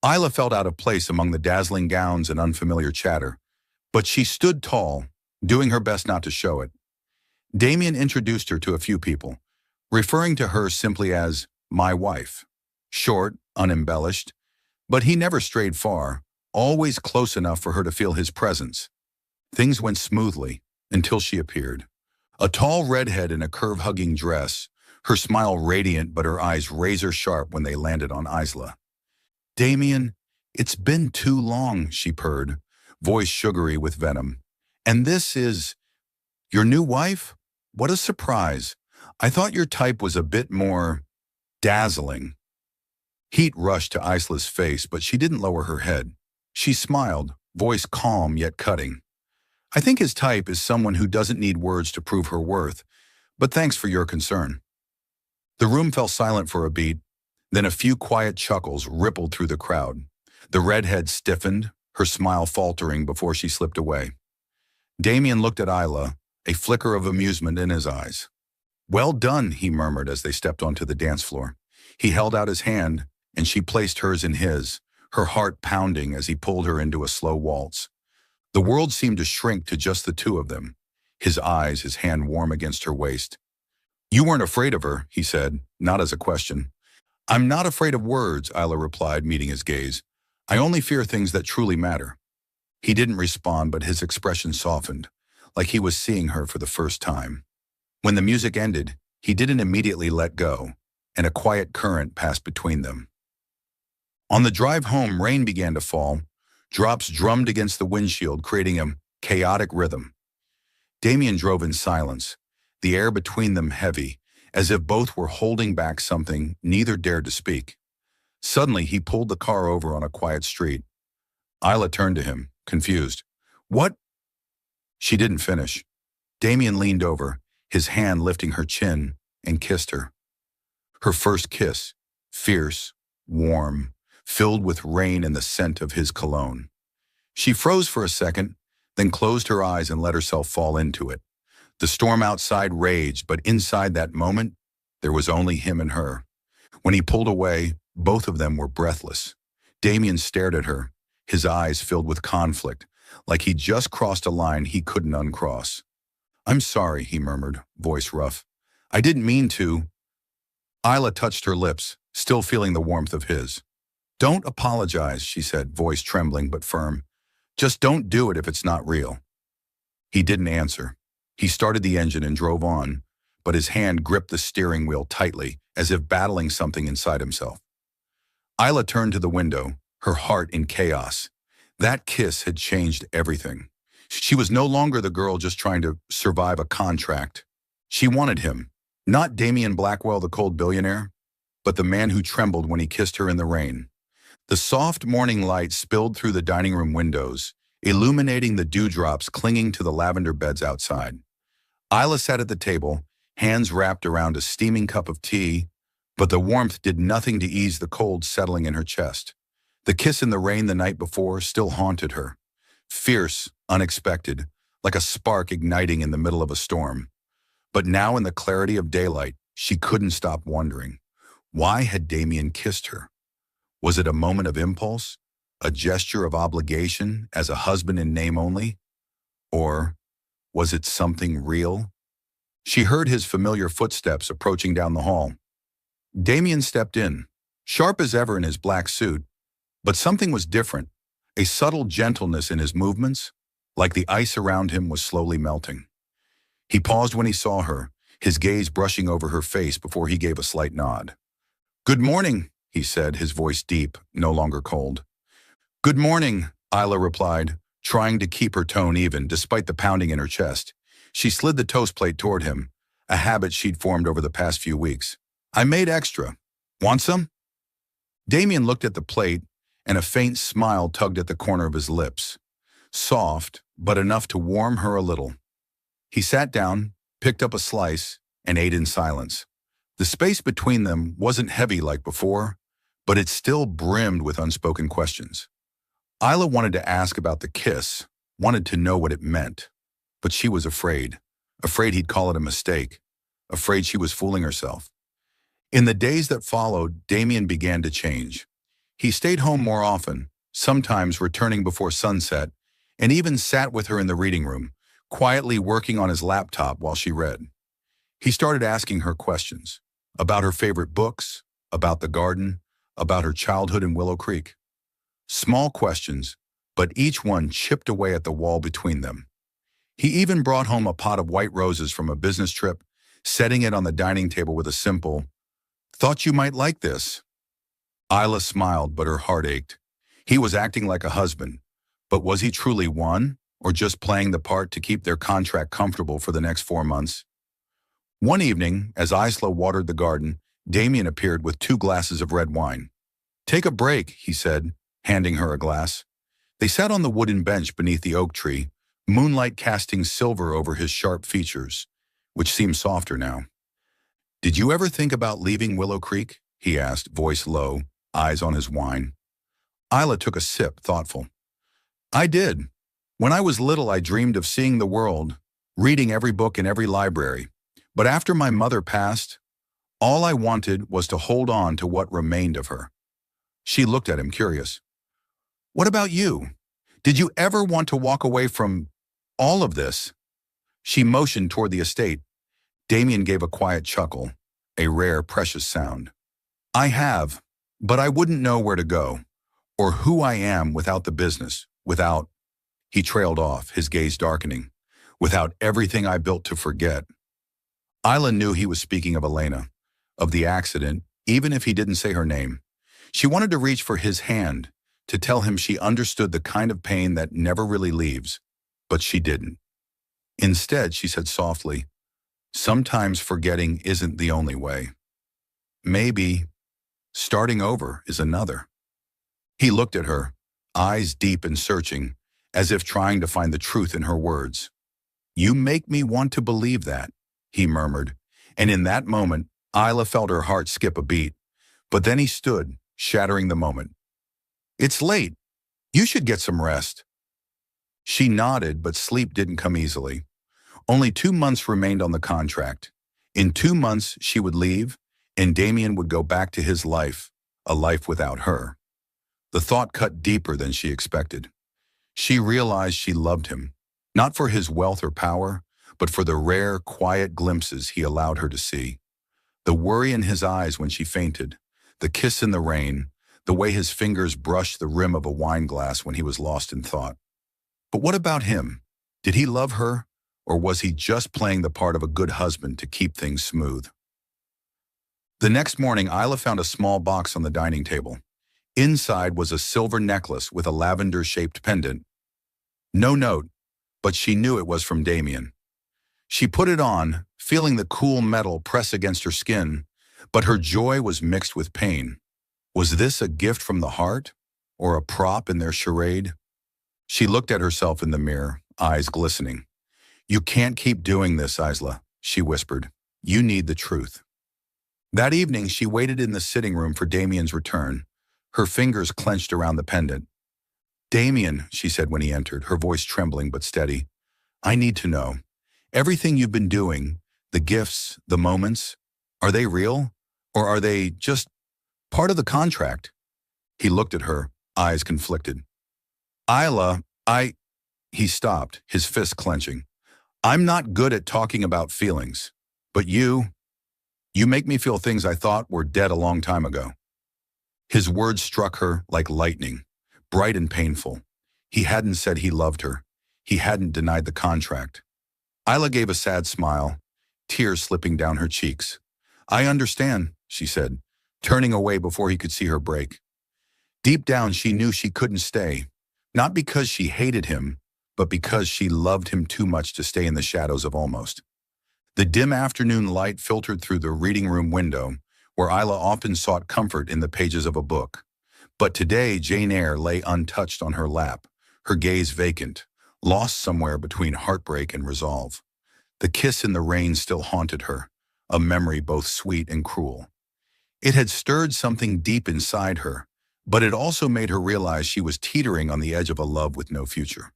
Isla felt out of place among the dazzling gowns and unfamiliar chatter, but she stood tall, doing her best not to show it. Damien introduced her to a few people, referring to her simply as my wife. Short, unembellished, but he never strayed far, always close enough for her to feel his presence. Things went smoothly until she appeared. A tall redhead in a curve-hugging dress, her smile radiant but her eyes razor-sharp when they landed on Isla. "Damien, it's been too long," she purred, voice sugary with venom. "And this is your new wife? What a surprise. I thought your type was a bit more dazzling." Heat rushed to Isla's face, but she didn't lower her head. She smiled, voice calm yet cutting. "I think his type is someone who doesn't need words to prove her worth, but thanks for your concern." The room fell silent for a beat, then a few quiet chuckles rippled through the crowd. The redhead stiffened, her smile faltering before she slipped away. Damien looked at Isla, a flicker of amusement in his eyes. "Well done," he murmured as they stepped onto the dance floor. He held out his hand, and she placed hers in his, her heart pounding as he pulled her into a slow waltz. The world seemed to shrink to just the two of them, his eyes, his hand warm against her waist. "You weren't afraid of her," he said, not as a question. "I'm not afraid of words," Isla replied, meeting his gaze. "I only fear things that truly matter." He didn't respond, but his expression softened, like he was seeing her for the first time. When the music ended, he didn't immediately let go, and a quiet current passed between them. On the drive home, rain began to fall. Drops drummed against the windshield, creating a chaotic rhythm. Damien drove in silence, the air between them heavy, as if both were holding back something neither dared to speak. Suddenly, he pulled the car over on a quiet street. Isla turned to him, confused. "What?" She didn't finish. Damien leaned over, his hand lifting her chin, and kissed her. Her first kiss, fierce, warm, filled with rain and the scent of his cologne. She froze for a second, then closed her eyes and let herself fall into it. The storm outside raged, but inside that moment, there was only him and her. When he pulled away, both of them were breathless. Damien stared at her, his eyes filled with conflict, like he'd just crossed a line he couldn't uncross. "I'm sorry," he murmured, voice rough. "I didn't mean to." Isla touched her lips, still feeling the warmth of his. "Don't apologize," she said, voice trembling but firm. "Just don't do it if it's not real." He didn't answer. He started the engine and drove on, but his hand gripped the steering wheel tightly, as if battling something inside himself. Isla turned to the window, her heart in chaos. That kiss had changed everything. She was no longer the girl just trying to survive a contract. She wanted him, not Damien Blackwell, the cold billionaire, but the man who trembled when he kissed her in the rain. The soft morning light spilled through the dining room windows, illuminating the dewdrops clinging to the lavender beds outside. Isla sat at the table, hands wrapped around a steaming cup of tea, but the warmth did nothing to ease the cold settling in her chest. The kiss in the rain the night before still haunted her. Fierce, unexpected, like a spark igniting in the middle of a storm. But now in the clarity of daylight, she couldn't stop wondering. Why had Damien kissed her? Was it a moment of impulse? A gesture of obligation as a husband in name only? Or was it something real? She heard his familiar footsteps approaching down the hall. Damien stepped in, sharp as ever in his black suit, but something was different, a subtle gentleness in his movements, like the ice around him was slowly melting. He paused when he saw her, his gaze brushing over her face before he gave a slight nod. "Good morning," he said, his voice deep, no longer cold. "Good morning," Isla replied, trying to keep her tone even despite the pounding in her chest. She slid the toast plate toward him, a habit she'd formed over the past few weeks. "I made extra. Want some?" Damien looked at the plate, and a faint smile tugged at the corner of his lips. Soft, but enough to warm her a little. He sat down, picked up a slice, and ate in silence. The space between them wasn't heavy like before, but it still brimmed with unspoken questions. Isla wanted to ask about the kiss, wanted to know what it meant, but she was afraid he'd call it a mistake, afraid she was fooling herself. In the days that followed, Damien began to change. He stayed home more often, sometimes returning before sunset, and even sat with her in the reading room, quietly working on his laptop while she read. He started asking her questions about her favorite books, about the garden, about her childhood in Willow Creek. Small questions, but each one chipped away at the wall between them. He even brought home a pot of white roses from a business trip, setting it on the dining table with a simple, "Thought you might like this." Isla smiled, but her heart ached. He was acting like a husband, but was he truly one, or just playing the part to keep their contract comfortable for the next 4 months? One evening, as Isla watered the garden, Damien appeared with 2 glasses of red wine. "Take a break," he said, handing her a glass. They sat on the wooden bench beneath the oak tree, moonlight casting silver over his sharp features, which seemed softer now. "Did you ever think about leaving Willow Creek?" he asked, voice low, eyes on his wine. Isla took a sip, thoughtful. "I did. When I was little, I dreamed of seeing the world, reading every book in every library. But after my mother passed, all I wanted was to hold on to what remained of her." She looked at him, curious. "What about you? Did you ever want to walk away from all of this?" She motioned toward the estate. Damien gave a quiet chuckle, a rare, precious sound. "I have, but I wouldn't know where to go, or who I am without the business, without—" He trailed off, his gaze darkening. "Without everything I built to forget." Isla knew he was speaking of Elena, of the accident, even if he didn't say her name. She wanted to reach for his hand, to tell him she understood the kind of pain that never really leaves, but she didn't. Instead, she said softly, "Sometimes forgetting isn't the only way. Maybe starting over is another." He looked at her, eyes deep and searching, as if trying to find the truth in her words. "You make me want to believe that," he murmured, and in that moment, Isla felt her heart skip a beat. But then he stood, shattering the moment. "It's late. You should get some rest." She nodded, but sleep didn't come easily. Only 2 months remained on the contract. In 2 months, she would leave, and Damien would go back to his life, a life without her. The thought cut deeper than she expected. She realized she loved him, not for his wealth or power, but for the rare, quiet glimpses he allowed her to see. The worry in his eyes when she fainted, the kiss in the rain, the way his fingers brushed the rim of a wine glass when he was lost in thought. But what about him? Did he love her, or was he just playing the part of a good husband to keep things smooth? The next morning, Isla found a small box on the dining table. Inside was a silver necklace with a lavender-shaped pendant. No note, but she knew it was from Damien. She put it on, feeling the cool metal press against her skin, but her joy was mixed with pain. Was this a gift from the heart, or a prop in their charade? She looked at herself in the mirror, eyes glistening. "You can't keep doing this, Isla," she whispered. "You need the truth." That evening, she waited in the sitting room for Damien's return, her fingers clenched around the pendant. "Damien," she said when he entered, her voice trembling but steady, "I need to know. Everything you've been doing, the gifts, the moments, are they real? Or are they just part of the contract?" He looked at her, eyes conflicted. "Isla, He stopped, his fist clenching. "I'm not good at talking about feelings, but you make me feel things I thought were dead a long time ago." His words struck her like lightning, bright and painful. He hadn't said he loved her. He hadn't denied the contract. Isla gave a sad smile, tears slipping down her cheeks. "I understand," she said, turning away before he could see her break. Deep down, she knew she couldn't stay, not because she hated him, but because she loved him too much to stay in the shadows of almost. The dim afternoon light filtered through the reading room window, where Isla often sought comfort in the pages of a book. But today Jane Eyre lay untouched on her lap, her gaze vacant, lost somewhere between heartbreak and resolve. The kiss in the rain still haunted her, a memory both sweet and cruel. It had stirred something deep inside her, but it also made her realize she was teetering on the edge of a love with no future.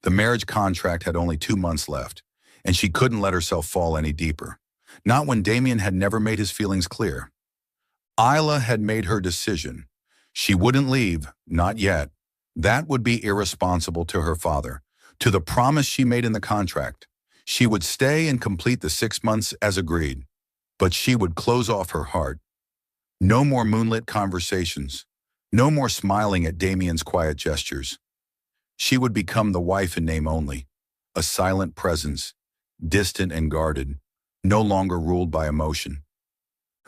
The marriage contract had only 2 months left, and she couldn't let herself fall any deeper. Not when Damien had never made his feelings clear. Isla had made her decision. She wouldn't leave, not yet. That would be irresponsible to her father, to the promise she made in the contract. She would stay and complete the 6 months as agreed, but she would close off her heart. No more moonlit conversations, no more smiling at Damien's quiet gestures. She would become the wife in name only, a silent presence, distant and guarded, no longer ruled by emotion.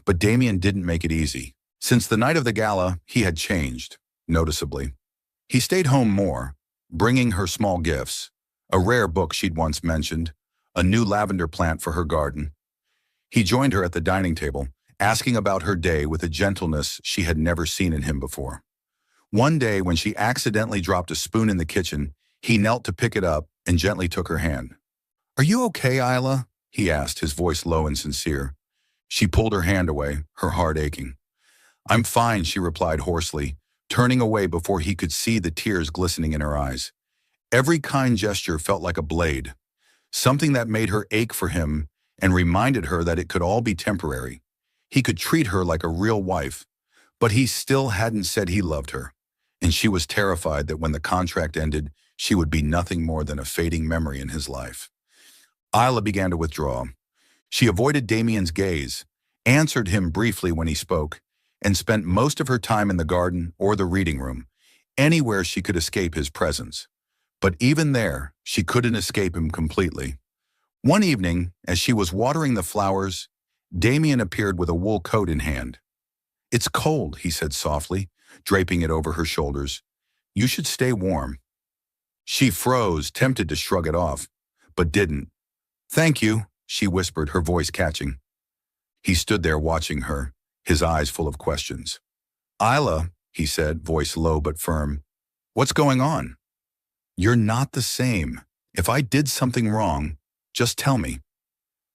But Damien didn't make it easy. Since the night of the gala, he had changed, noticeably. He stayed home more, bringing her small gifts, a rare book she'd once mentioned, a new lavender plant for her garden. He joined her at the dining table, asking about her day with a gentleness she had never seen in him before. One day, when she accidentally dropped a spoon in the kitchen, he knelt to pick it up and gently took her hand. "Are you okay, Isla?" he asked, his voice low and sincere. She pulled her hand away, her heart aching. "I'm fine," she replied hoarsely, turning away before he could see the tears glistening in her eyes. Every kind gesture felt like a blade, something that made her ache for him and reminded her that it could all be temporary. He could treat her like a real wife, but he still hadn't said he loved her, and she was terrified that when the contract ended, she would be nothing more than a fading memory in his life. Isla began to withdraw. She avoided Damien's gaze, answered him briefly when he spoke, and spent most of her time in the garden or the reading room, anywhere she could escape his presence. But even there, she couldn't escape him completely. One evening, as she was watering the flowers, Damien appeared with a wool coat in hand. "It's cold," he said softly, draping it over her shoulders. "You should stay warm." She froze, tempted to shrug it off, but didn't. "Thank you," she whispered, her voice catching. He stood there watching her, his eyes full of questions. "Isla," he said, voice low but firm, "what's going on?" "You're not the same. If I did something wrong, just tell me."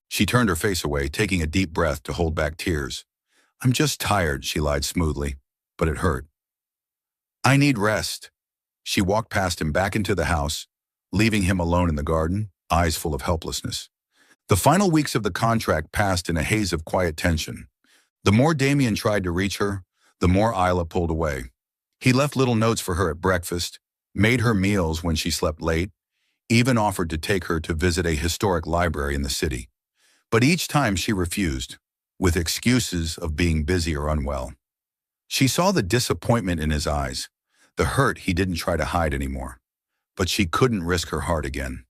She turned her face away, taking a deep breath to hold back tears. "I'm just tired," she lied smoothly, but it hurt. "I need rest." She walked past him back into the house, leaving him alone in the garden, eyes full of helplessness. The final weeks of the contract passed in a haze of quiet tension. The more Damien tried to reach her, the more Isla pulled away. He left little notes for her at breakfast, made her meals when she slept late, even offered to take her to visit a historic library in the city. But each time she refused, with excuses of being busy or unwell. She saw the disappointment in his eyes, the hurt he didn't try to hide anymore. But she couldn't risk her heart again.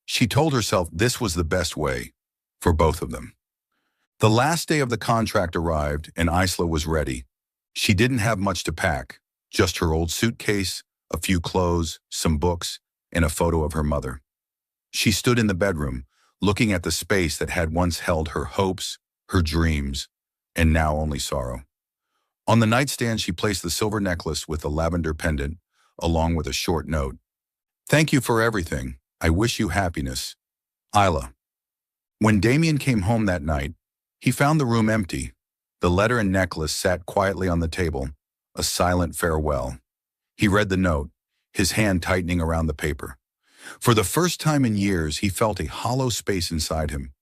She told herself this was the best way for both of them. The last day of the contract arrived and Isla was ready. She didn't have much to pack, just her old suitcase, a few clothes, some books, and a photo of her mother. She stood in the bedroom, looking at the space that had once held her hopes, her dreams, and now only sorrow. On the nightstand, she placed the silver necklace with the lavender pendant, along with a short note. "Thank you for everything. I wish you happiness. Isla." When Damien came home that night, he found the room empty. The letter and necklace sat quietly on the table, a silent farewell. He read the note, his hand tightening around the paper. For the first time in years, he felt a hollow space inside him,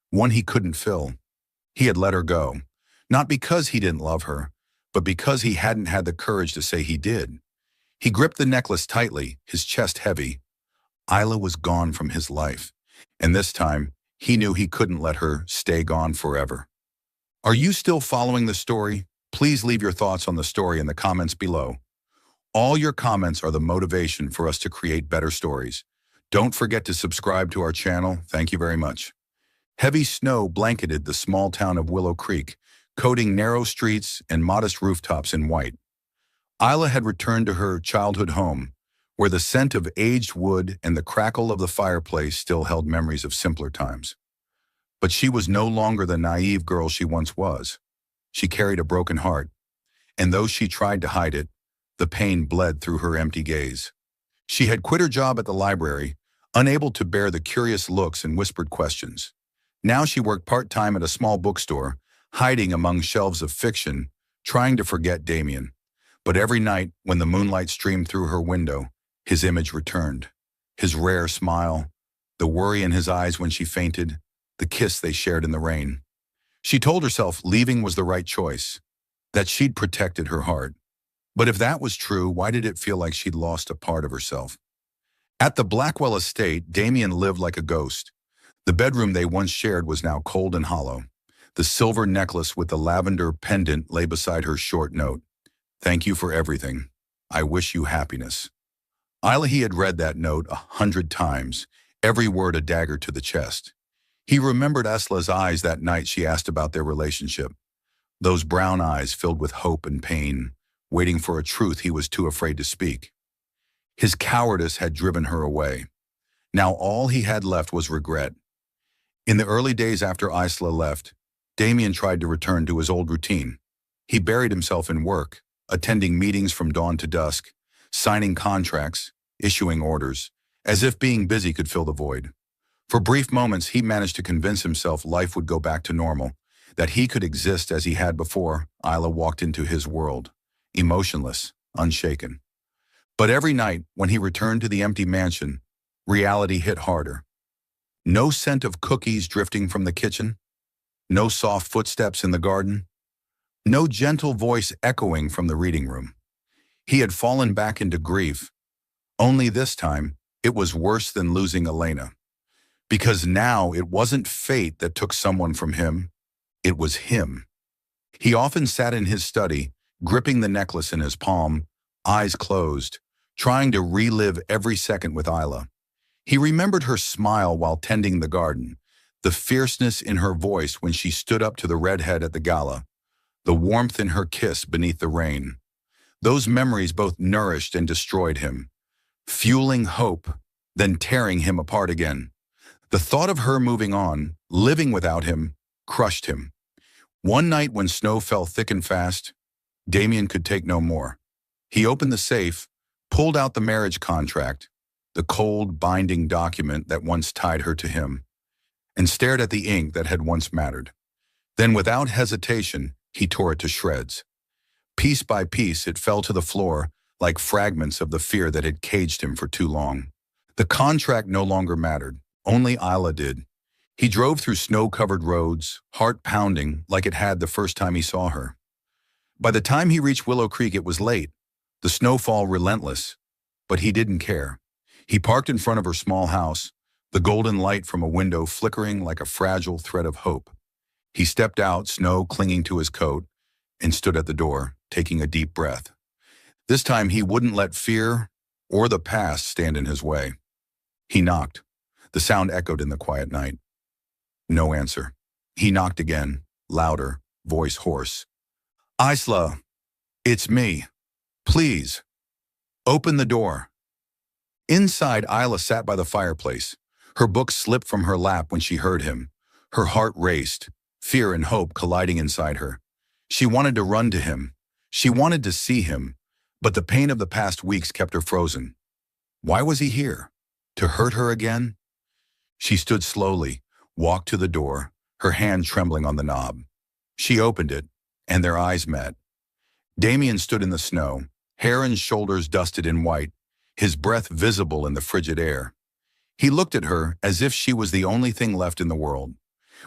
one he couldn't fill. He had let her go, not because he didn't love her, but because he hadn't had the courage to say he did. He gripped the necklace tightly, his chest heavy. Isla was gone from his life, and this time, he knew he couldn't let her stay gone forever. Are you still following the story? Please leave your thoughts on the story in the comments below. All your comments are the motivation for us to create better stories. Don't forget to subscribe to our channel. Thank you very much. Heavy snow blanketed the small town of Willow Creek, coating narrow streets and modest rooftops in white. Isla had returned to her childhood home, where the scent of aged wood and the crackle of the fireplace still held memories of simpler times. But she was no longer the naive girl she once was. She carried a broken heart, and though she tried to hide it, The pain bled through her empty gaze. She had quit her job at the library, unable to bear the curious looks and whispered questions. Now she worked part-time at a small bookstore, hiding among shelves of fiction, trying to forget Damien. But every night, when the moonlight streamed through her window, his image returned. His rare smile, the worry in his eyes when she fainted, the kiss they shared in the rain. She told herself leaving was the right choice, that she'd protected her heart. But if that was true, why did it feel like she'd lost a part of herself? At the Blackwell estate, Damien lived like a ghost. The bedroom they once shared was now cold and hollow. The silver necklace with the lavender pendant lay beside her short note. "Thank you for everything. I wish you happiness." He had read that note 100 times, every word a dagger to the chest. He remembered Asla's eyes that night she asked about their relationship. Those brown eyes filled with hope and pain, waiting for a truth he was too afraid to speak. His cowardice had driven her away. Now all he had left was regret. In the early days after Isla left, Damien tried to return to his old routine. He buried himself in work, attending meetings from dawn to dusk, signing contracts, issuing orders, as if being busy could fill the void. For brief moments, he managed to convince himself life would go back to normal, that he could exist as he had before Isla walked into his world, emotionless, unshaken. But every night, when he returned to the empty mansion, reality hit harder. No scent of cookies drifting from the kitchen, no soft footsteps in the garden, no gentle voice echoing from the reading room. He had fallen back into grief. Only this time, it was worse than losing Elena. Because now it wasn't fate that took someone from him, it was him. He often sat in his study, gripping the necklace in his palm, eyes closed, trying to relive every second with Isla. He remembered her smile while tending the garden, the fierceness in her voice when she stood up to the redhead at the gala, the warmth in her kiss beneath the rain. Those memories both nourished and destroyed him, fueling hope, then tearing him apart again. The thought of her moving on, living without him, crushed him. One night when snow fell thick and fast, Damien could take no more. He opened the safe, pulled out the marriage contract, the cold, binding document that once tied her to him, and stared at the ink that had once mattered. Then, without hesitation, he tore it to shreds. Piece by piece, it fell to the floor like fragments of the fear that had caged him for too long. The contract no longer mattered. Only Isla did. He drove through snow-covered roads, heart pounding like it had the first time he saw her. By the time he reached Willow Creek, it was late, the snowfall relentless, but he didn't care. He parked in front of her small house, the golden light from a window flickering like a fragile thread of hope. He stepped out, snow clinging to his coat, and stood at the door, taking a deep breath. This time he wouldn't let fear or the past stand in his way. He knocked. The sound echoed in the quiet night. No answer. He knocked again, louder, voice hoarse. "Isla, it's me. Please, open the door." Inside, Isla sat by the fireplace. Her book slipped from her lap when she heard him. Her heart raced, fear and hope colliding inside her. She wanted to run to him. She wanted to see him, but the pain of the past weeks kept her frozen. Why was he here? To hurt her again? She stood slowly, walked to the door, her hand trembling on the knob. She opened it, and their eyes met. Damien stood in the snow, hair and shoulders dusted in white, his breath visible in the frigid air. He looked at her as if she was the only thing left in the world.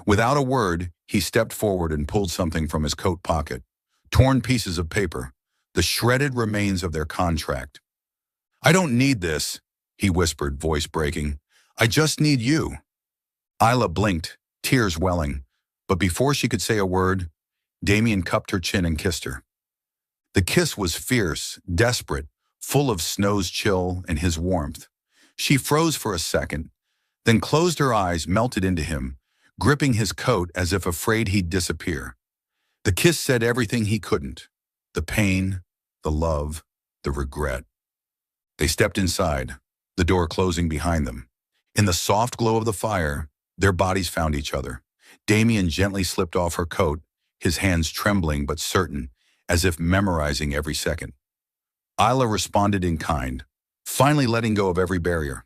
Without a word, he stepped forward and pulled something from his coat pocket. Torn pieces of paper, the shredded remains of their contract. "I don't need this," he whispered, voice breaking. "I just need you." Isla blinked, tears welling, but before she could say a word, Damien cupped her chin and kissed her. The kiss was fierce, desperate, full of snow's chill and his warmth. She froze for a second, then closed her eyes, melted into him, gripping his coat as if afraid he'd disappear. The kiss said everything he couldn't: the pain, the love, the regret. They stepped inside, the door closing behind them. In the soft glow of the fire, their bodies found each other. Damien gently slipped off her coat, his hands trembling but certain, as if memorizing every second. Isla responded in kind, finally letting go of every barrier.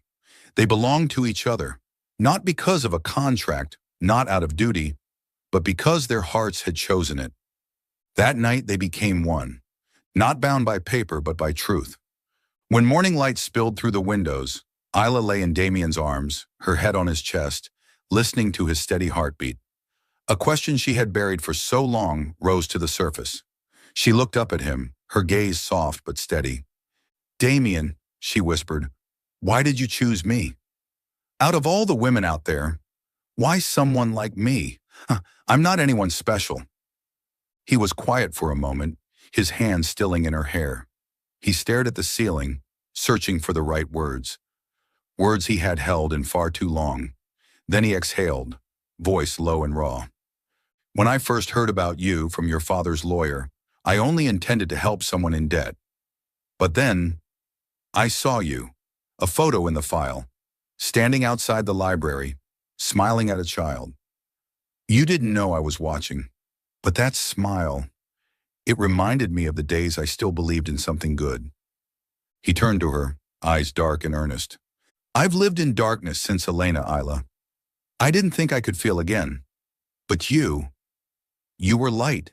They belonged to each other, not because of a contract, not out of duty, but because their hearts had chosen it. That night they became one, not bound by paper but by truth. When morning light spilled through the windows, Isla lay in Damien's arms, her head on his chest, listening to his steady heartbeat. A question she had buried for so long rose to the surface. She looked up at him, her gaze soft but steady. "Damien," she whispered, "why did you choose me? Out of all the women out there, why someone like me? I'm not anyone special." He was quiet for a moment, his hand stilling in her hair. He stared at the ceiling, searching for the right words. Words he had held in far too long. Then he exhaled, voice low and raw. "When I first heard about you from your father's lawyer, I only intended to help someone in debt. But then, I saw you, a photo in the file, standing outside the library, smiling at a child. You didn't know I was watching, but that smile, it reminded me of the days I still believed in something good." He turned to her, eyes dark and earnest. "I've lived in darkness since Elena, Isla. I didn't think I could feel again. But you were light.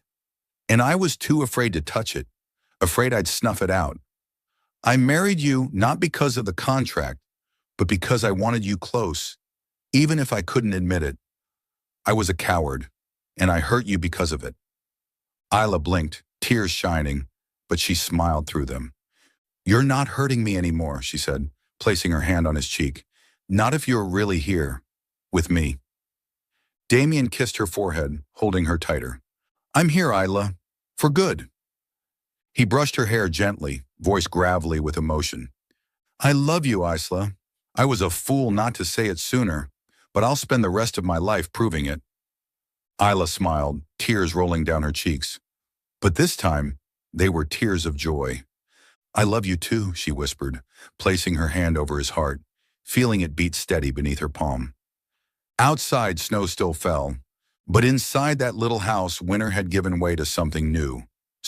And I was too afraid to touch it, afraid I'd snuff it out. I married you not because of the contract, but because I wanted you close, even if I couldn't admit it. I was a coward, and I hurt you because of it." Isla blinked, tears shining, but she smiled through them. "You're not hurting me anymore," she said, placing her hand on his cheek. "Not if you're really here, with me." Damien kissed her forehead, holding her tighter. "I'm here, Isla, for good." He brushed her hair gently, voice gravelly with emotion. "I love you, Isla. I was a fool not to say it sooner, but I'll spend the rest of my life proving it." Isla smiled, tears rolling down her cheeks. But this time, they were tears of joy. "I love you too," she whispered, placing her hand over his heart, feeling it beat steady beneath her palm. Outside, snow still fell, but inside that little house, winter had given way to something new.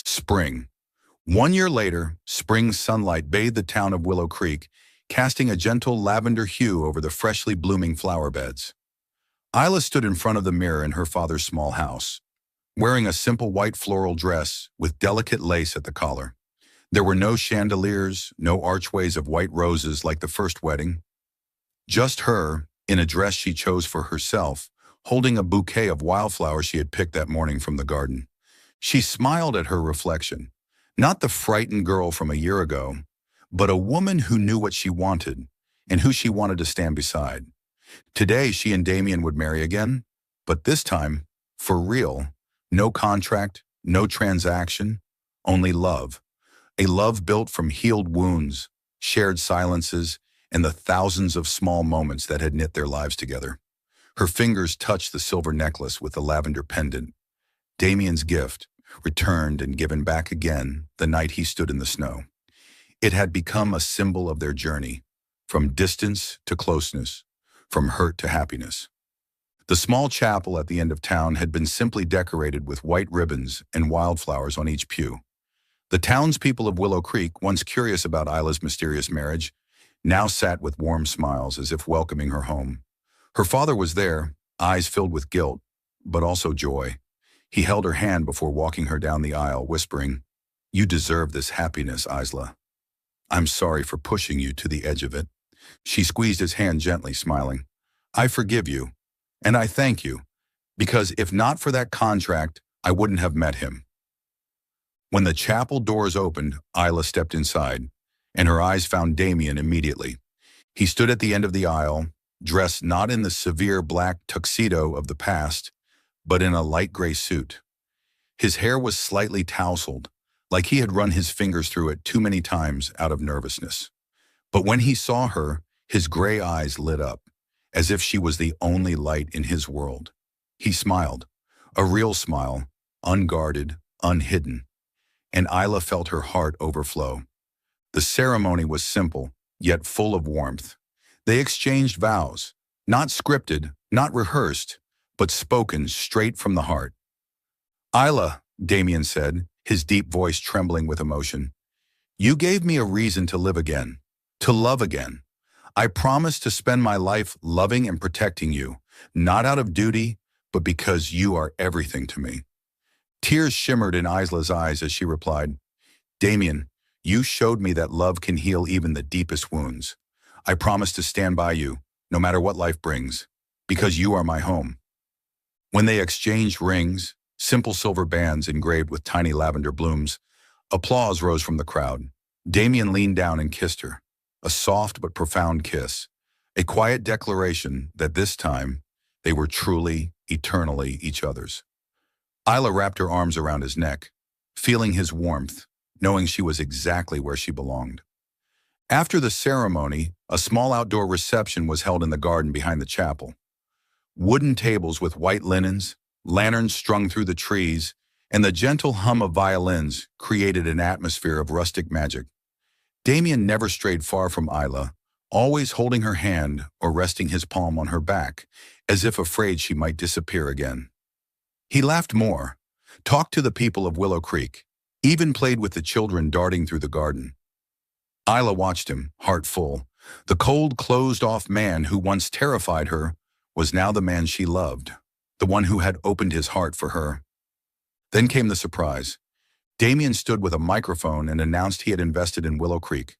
Spring. 1 year later, spring sunlight bathed the town of Willow Creek, casting a gentle lavender hue over the freshly blooming flower beds. Isla stood in front of the mirror in her father's small house, wearing a simple white floral dress with delicate lace at the collar. There were no chandeliers, no archways of white roses like the first wedding. Just her, in a dress she chose for herself, holding a bouquet of wildflowers she had picked that morning from the garden. She smiled at her reflection, not the frightened girl from a year ago, but a woman who knew what she wanted and who she wanted to stand beside. Today, she and Damien would marry again, but this time, for real, no contract, no transaction, only love. A love built from healed wounds, shared silences, and the thousands of small moments that had knit their lives together. Her fingers touched the silver necklace with the lavender pendant, Damien's gift, returned and given back again the night he stood in the snow. It had become a symbol of their journey, from distance to closeness, from hurt to happiness. The small chapel at the end of town had been simply decorated with white ribbons and wildflowers on each pew. The townspeople of Willow Creek, once curious about Isla's mysterious marriage, now sat with warm smiles as if welcoming her home. Her father was there, eyes filled with guilt, but also joy. He held her hand before walking her down the aisle, whispering, "You deserve this happiness, Isla. I'm sorry for pushing you to the edge of it." She squeezed his hand gently, smiling. "I forgive you, and I thank you, because if not for that contract, I wouldn't have met him." When the chapel doors opened, Isla stepped inside, and her eyes found Damien immediately. He stood at the end of the aisle, dressed not in the severe black tuxedo of the past, but in a light gray suit. His hair was slightly tousled, like he had run his fingers through it too many times out of nervousness. But when he saw her, his gray eyes lit up, as if she was the only light in his world. He smiled, a real smile, unguarded, unhidden, and Isla felt her heart overflow. The ceremony was simple, yet full of warmth. They exchanged vows, not scripted, not rehearsed, but spoken straight from the heart. "Isla," Damien said, his deep voice trembling with emotion, You gave me a reason to live again, to love again. I promise to spend my life loving and protecting you, not out of duty, but because you are everything to me." Tears shimmered in Isla's eyes as she replied, "Damien, you showed me that love can heal even the deepest wounds. I promise to stand by you, no matter what life brings, because you are my home." When they exchanged rings, simple silver bands engraved with tiny lavender blooms, applause rose from the crowd. Damien leaned down and kissed her, a soft but profound kiss, a quiet declaration that this time they were truly, eternally each other's. Isla wrapped her arms around his neck, feeling his warmth, knowing she was exactly where she belonged. After the ceremony, a small outdoor reception was held in the garden behind the chapel. Wooden tables with white linens, lanterns strung through the trees, and the gentle hum of violins created an atmosphere of rustic magic. Damien never strayed far from Isla, always holding her hand or resting his palm on her back, as if afraid she might disappear again. He laughed more, talked to the people of Willow Creek, even played with the children darting through the garden. Isla watched him, heart full. The cold, closed-off man who once terrified her was now the man she loved, the one who had opened his heart for her. Then came the surprise. Damien stood with a microphone and announced he had invested in Willow Creek,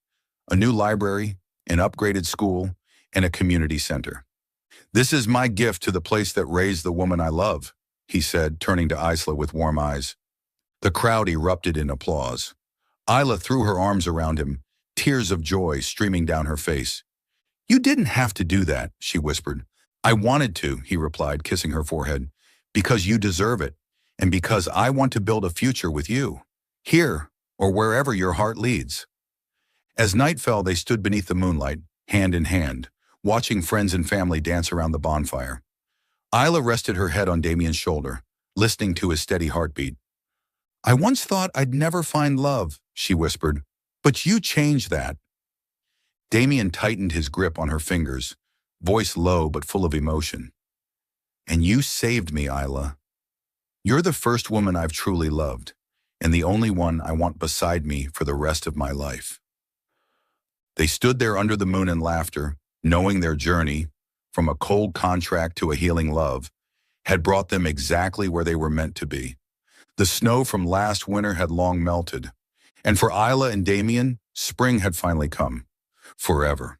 a new library, an upgraded school, and a community center. "This is my gift to the place that raised the woman I love," he said, turning to Isla with warm eyes. The crowd erupted in applause. Isla threw her arms around him, tears of joy streaming down her face. "You didn't have to do that," she whispered. "I wanted to," he replied, kissing her forehead, "because you deserve it, and because I want to build a future with you, here or wherever your heart leads." As night fell, they stood beneath the moonlight, hand in hand, watching friends and family dance around the bonfire. Isla rested her head on Damien's shoulder, listening to his steady heartbeat. "I once thought I'd never find love," she whispered, "but you changed that." Damien tightened his grip on her fingers, voice low but full of emotion. "And you saved me, Isla. You're the first woman I've truly loved, and the only one I want beside me for the rest of my life." They stood there under the moon in laughter, knowing their journey, from a cold contract to a healing love, had brought them exactly where they were meant to be. The snow from last winter had long melted, and for Isla and Damien, spring had finally come, forever.